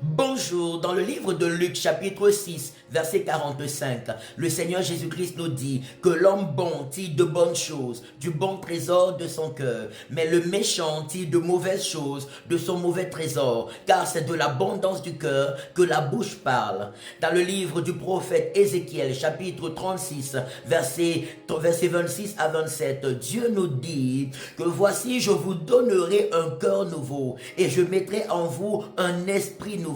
Bonjour, dans le livre de Luc chapitre 6, verset 45, le Seigneur Jésus-Christ nous dit que l'homme bon tire de bonnes choses, du bon trésor de son cœur, mais le méchant tire de mauvaises choses de son mauvais trésor, car c'est de l'abondance du cœur que la bouche parle. Dans le livre du prophète Ézéchiel chapitre 36, verset 26 à 27, Dieu nous dit que voici je vous donnerai un cœur nouveau et je mettrai en vous un esprit nouveau.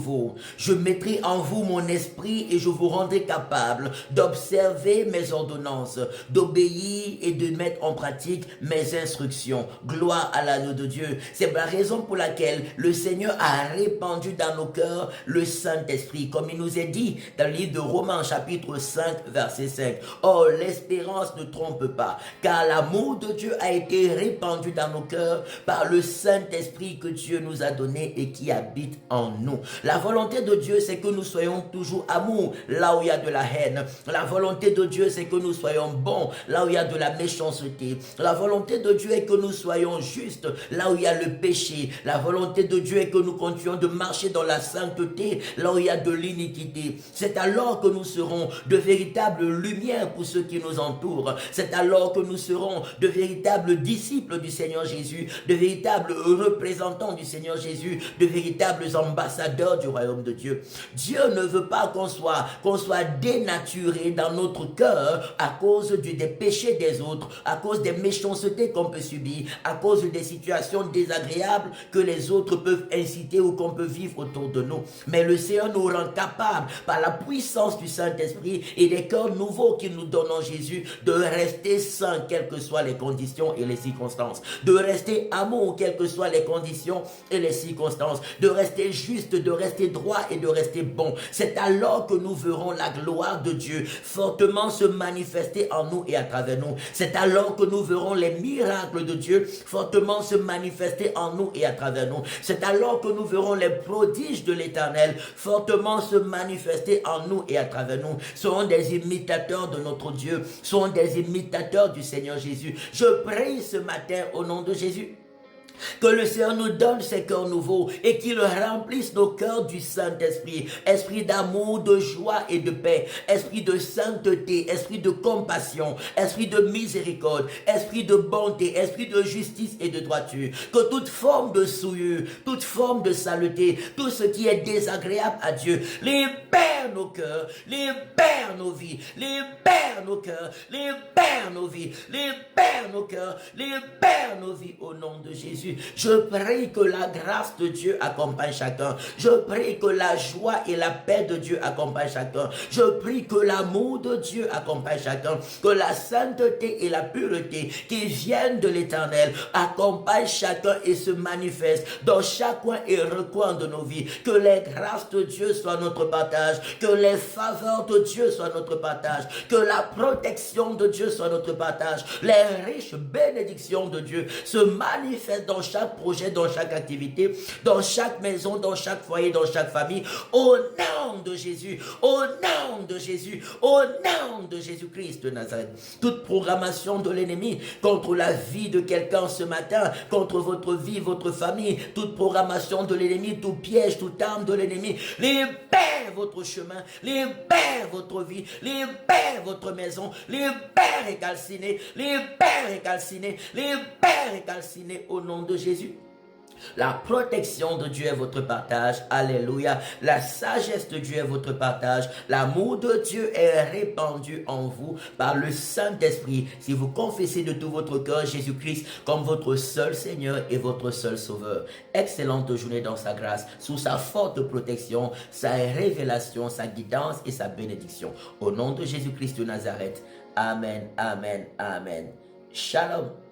Je mettrai en vous mon esprit et je vous rendrai capable d'observer mes ordonnances, d'obéir et de mettre en pratique mes instructions. Gloire à l'agneau de Dieu. C'est la raison pour laquelle le Seigneur a répandu dans nos cœurs le Saint-Esprit, comme il nous est dit dans le livre de Romains chapitre 5 verset 5. Oh, l'espérance ne trompe pas, car l'amour de Dieu a été répandu dans nos cœurs par le Saint-Esprit que Dieu nous a donné et qui habite en nous. La volonté de Dieu, c'est que nous soyons toujours amour, là où il y a de la haine. La volonté de Dieu, c'est que nous soyons bons, là où il y a de la méchanceté. La volonté de Dieu est que nous soyons justes, là où il y a le péché. La volonté de Dieu est que nous continuions de marcher dans la sainteté, là où il y a de l'iniquité. C'est alors que nous serons de véritables lumières pour ceux qui nous entourent. C'est alors que nous serons de véritables disciples du Seigneur Jésus, de véritables représentants du Seigneur Jésus, de véritables ambassadeurs du royaume de Dieu. Dieu ne veut pas qu'on soit dénaturé dans notre cœur à cause des péchés des autres, à cause des méchancetés qu'on peut subir, à cause des situations désagréables que les autres peuvent inciter ou qu'on peut vivre autour de nous. Mais le Seigneur nous rend capables, par la puissance du Saint-Esprit et des cœurs nouveaux qu'il nous donne en Jésus, de rester saints, quelles que soient les conditions et les circonstances, de rester amour, quelles que soient les conditions et les circonstances, de rester juste, de rester droit et de rester bon. C'est alors que nous verrons la gloire de Dieu fortement se manifester en nous et à travers nous. C'est alors que nous verrons les miracles de Dieu fortement se manifester en nous et à travers nous. C'est alors que nous verrons les prodiges de l'Éternel fortement se manifester en nous et à travers nous. Serons des imitateurs de notre Dieu, serons des imitateurs du Seigneur Jésus. Je prie ce matin au nom de Jésus que le Seigneur nous donne ses cœurs nouveaux et qu'il remplisse nos cœurs du Saint-Esprit. Esprit d'amour, de joie et de paix. Esprit de sainteté, esprit de compassion, esprit de miséricorde, esprit de bonté, esprit de justice et de droiture. Que toute forme de souillure, toute forme de saleté, tout ce qui est désagréable à Dieu, libère nos cœurs, libère nos vies, libère nos cœurs, libère nos vies, libère nos cœurs, libère nos vies au nom de Jésus. Je prie que la grâce de Dieu accompagne chacun. Je prie que la joie et la paix de Dieu accompagnent chacun. Je prie que l'amour de Dieu accompagne chacun. Que la sainteté et la pureté qui viennent de l'Éternel accompagnent chacun et se manifestent dans chaque coin et recoin de nos vies. Que les grâces de Dieu soient notre partage. Que les faveurs de Dieu soient notre partage. Que la protection de Dieu soit notre partage. Les riches bénédictions de Dieu se manifestent dans chaque projet, dans chaque activité, dans chaque maison, dans chaque foyer, dans chaque famille, au nom de Jésus, au nom de Jésus, au nom de Jésus-Christ de Nazareth. Toute programmation de l'ennemi contre la vie de quelqu'un ce matin, contre votre vie, votre famille, toute programmation de l'ennemi, tout piège, toute arme de l'ennemi, libère votre chemin, libère votre vie, libère votre maison, libère et calciner, libère et calciner, libère et calciner au nom de Jésus. La protection de Dieu est votre partage. Alléluia. La sagesse de Dieu est votre partage. L'amour de Dieu est répandu en vous par le Saint-Esprit. Si vous confessez de tout votre cœur Jésus-Christ comme votre seul Seigneur et votre seul Sauveur. Excellente journée dans sa grâce, sous sa forte protection, sa révélation, sa guidance et sa bénédiction. Au nom de Jésus-Christ de Nazareth. Amen, amen, amen. Shalom.